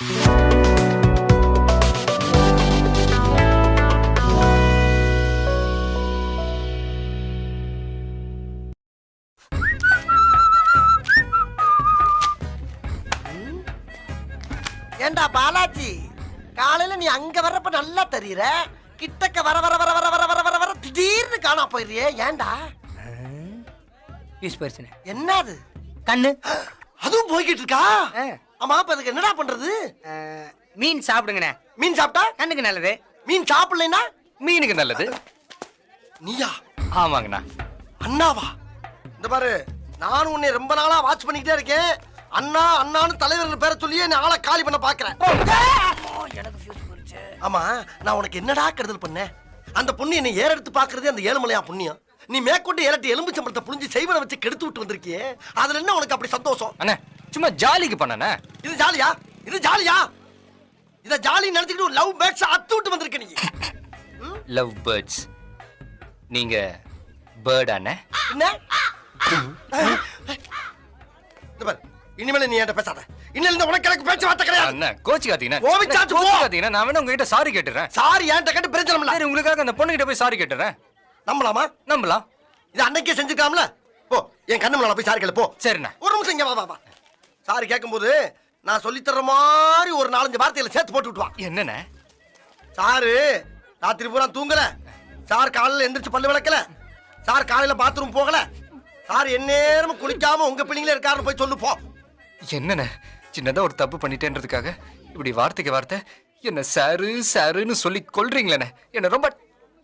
ஏண்டா பாலாஜி, காலையில நீ அங்க வர்றப்ப நல்லா தெரியற, கிட்டக்க வர வர வர வர வர வர வர வர திடீர்னு காணா போயிடுறியே, ஏண்டா? என்னது கண்ணு அதுவும் போய்கிட்டு இருக்கா? ஆமா, அப்ப அதுக்கு என்னடா பண்றது? மீன் சாப்பிடுங்கண்ணே. மீன் சாப்பிட்டா கண்ணுக்கு நல்லது. மீன் சாப்பிடலைன்னா மீனுக்கு நல்லது. நீயா? ஆமாங்கண்ணா. அண்ணாவா? இந்த பாரு, நானும் உன்னை ரொம்ப நாளா வாட்ச் பண்ணிக்கிட்டே இருக்கேன். அண்ணா அண்ணான்னு தலைவர் பேரை சொல்லியே நீ ஆளை காலி பண்ண பாக்குறேன். ஆமா, நான் உனக்கு என்னடா கெடுதல் பண்ணேன்? அந்த பொண்ணு என்னை ஏறெடுத்து பாக்குறதே அந்த ஏழுமலையா புண்ணியம். நீ மேற்கொண்டு ஏறட்டு எலும்பு சம்பளத்தை புளிஞ்சு செய்வனை வச்சு கெடுத்து விட்டு வந்திருக்கியே, அதுல என்ன உனக்கு அப்படி சந்தோஷம்? அண்ணா, சும்மா ஜாலிக்கு பண்ணனே. இது ஜாலியா? இது ஜாலியா? இத ஜாலி நினைச்சுக்கிட்டு ஒரு லவ் பேர்ட்ஸ் அத்து விட்டு வந்திருக்க நீ. Love birds. நீங்க பேர்ட் அண்ணே? என்ன? இந்த பாரு, இனிமேல நீ என்கிட்ட பேசாத. இன்னில இருந்து உனக்கு எனக்கு பேச்சு வார்த்தை கிடையாது. அண்ணா, கோச்சிக்காதீங்கண்ணா. கோவிச்சாச்சு போ. கோச்சிக்காதீங்கண்ணா. நான் வேணா உங்ககிட்ட சாரி கேட்டுறேன். சாரி என்கிட்ட கேட்டு பிரச்சனை இல்ல. சரி, உங்களுக்காக அந்த பொண்ணுகிட்ட போய் சாரி கேட்டுறேன். நம்பலாமா? நம்பலாம். இது அன்னைக்கே செஞ்சுக்கலாம்ல. போ, என் கண்ணு முன்னால போய் சாரி கேளு போ. சரிண்ணா. ஒரு நிமிஷம் இங்க வா வா வா. சாரி கேட்கும்போது நான் சொல்லி தர்ற மாதிரி ஒரு 4-5 வார்த்தைகளை சேர்த்து போட்டு விட்டு வா. என்னண்ணே? சாரு ராத்திரி பூரா தூங்கல. சார் காலையில எந்திரிச்சு பல்லு விளக்கல. சார் காலையில பாத்ரூம் போகல. சார் எந்நேரமும் குளிக்காம உங்க பிள்ளைங்களே இருக்காருன்னு போய் சொல்லு போ. என்னண்ணே, சின்னதா ஒரு தப்பு பண்ணிட்டேன்றதுக்காக இப்படி வார்த்தைக்கு வார்த்தை என்ன சாரு சாருன்னு சொல்லி கொல்றீங்களே. என்ன ரொம்ப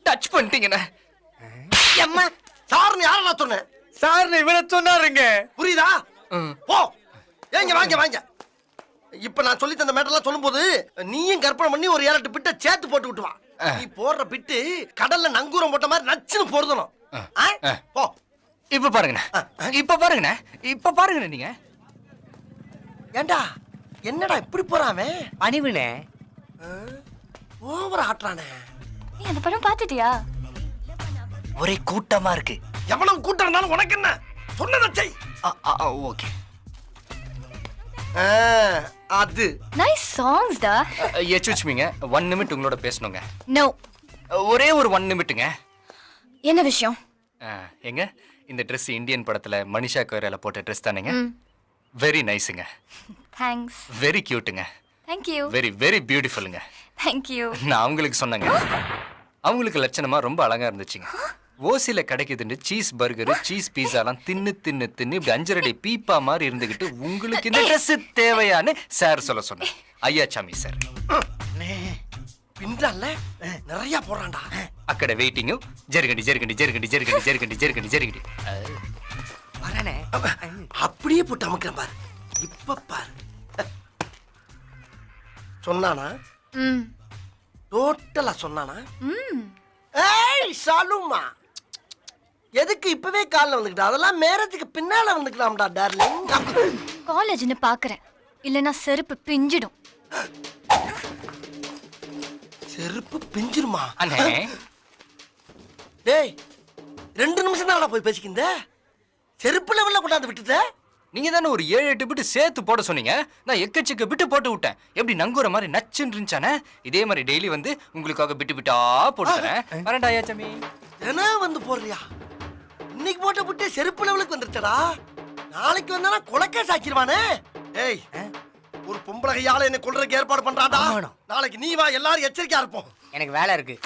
டச் பண்ணிட்டீங்கண்ணே. அம்மா, சார்னு யார நான் சொன்னேன்? சார் இவனை சொன்னாருங்க. புரியுதா? போ. ஏங்க வாங்க வாங்க. இப்ப நான் சொல்லி தந்த மேட்டர்லாம் சொல்லும்போது நீயும் கற்பனை பண்ணி ஒரு 7-8 பிட்ட சேர்த்து போட்டு விட்டு வா. நீ போடுற பிட்டு கடல்ல நங்கூரம் போட்ட மாதிரி நச்சுன்னு போடுதணும். போ. இப்ப பாருங்கண்ணே, இப்ப பாருங்கண்ணே, இப்ப பாருங்கண்ணே. நீங்க ஏண்டா என்னடா இப்படி போறாமே? பணிவுனே. ஓவர் ஆட்றானே. நீ அந்த படம் பாத்துட்டியா? ஒரே கூட்டமா இருக்கு. எவ்வளவு கூட்டம் இருந்தாலும் உனக்கு என்ன? சொன்னதை செய். ஓகே. அது நைஸ் சாங்ஸ் டா. எச்சுச்சுமிங்க, 1 நிமிட் உங்களோட பேசணுங்க. நோ. ஒரே ஒரு 1 நிமிட்டுங்க. என்ன விஷயம்? எங்க இந்த ட்ரெஸ் இந்தியன் படத்துல மனிஷா கொய்ரால போட்ட ட்ரெஸ் தானேங்க? வெரி நைஸ்ங்க. தேங்க்ஸ். வெரி கியூட்டுங்க. Thank you. வெரி வெரி பியூட்டிஃபுல்லுங்க. Thank you. நான் அவங்களுக்கு சொன்னேங்க. அவங்களுக்கு லட்சணமா ரொம்ப அழகா இருந்துச்சுங்க. ஓசில கிடைக்குதுன்னு சீஸ் பர்கரு சீஸ் பீஸாலாம் தின்னு தின்னு தின்னு இப்படி 5 அடி பீப்பா மாதிரி இருந்துகிட்டு உங்களுக்கு இந்த ட்ரெஸ் தேவையான்னு சார் சொல்ல சொன்னேன். ஐயா சாமி சார் பின்றால நிறைய போறான்டா. அக்கட வெயிட்டிங்கு ஜெர்கண்டி ஜெர்கண்டி ஜெர்கண்டி ஜெர்கண்டி ஜெர்கண்டி ஜெர்கண்டி ஜெர்கண்டி வரனே. அப்படியே போட்டு அமுக்கிறேன் பாரு. இப்ப பாரு. சொன்னானா? டோட்டலா சொன்னானா? ஏய் சாலுமா, எதுக்கு இப்பவே கால்ல வந்துக்கிட்ட? அதெல்லாம் மேரேஜுக்கு பின்னால வந்துக்கலாம்டா டார்லிங். காலேஜ்னு பாக்குறேன், இல்லனா செருப்பு பிஞ்சிடும். செருப்பு பிஞ்சிருமா? அண்ணே, டேய் 2 நிமிஷம் தான் போய் பேசிக்கிந்த. செருப்பு லெவல்ல கொண்டாந்து விட்டுட்ட. நீங்க தானே ஒரு 7-8 பிட்டு சேர்த்து போட சொன்னீங்க. நான் எக்கச்சக்க பிட்டு போட்டு விட்டேன். எப்படி நங்குற மாதிரி நச்சுன்னு இருந்துச்சானே. இதே மாதிரி டெய்லி வந்து உங்களுக்காக பிட்டு பிட்டா போட்டுறேன். வரேன்டா ஐயா சாமி. என்ன வந்து போடுறியா? இன்னைக்கு போட்ட புட்டே செருப்பு லெவலுக்கு வந்துருச்சடா. நாளைக்கு வந்தானா கொலைக்கே சாக்கிடுவானே. ஏய், ஒரு பொம்பளை கையால என்ன கொல்றதுக்கு ஏற்பாடு பண்றான்டா. நாளைக்கு நீ வா, எல்லாரும் எச்சரிக்கையா இருப்போம். எனக்கு வேலை இருக்கு.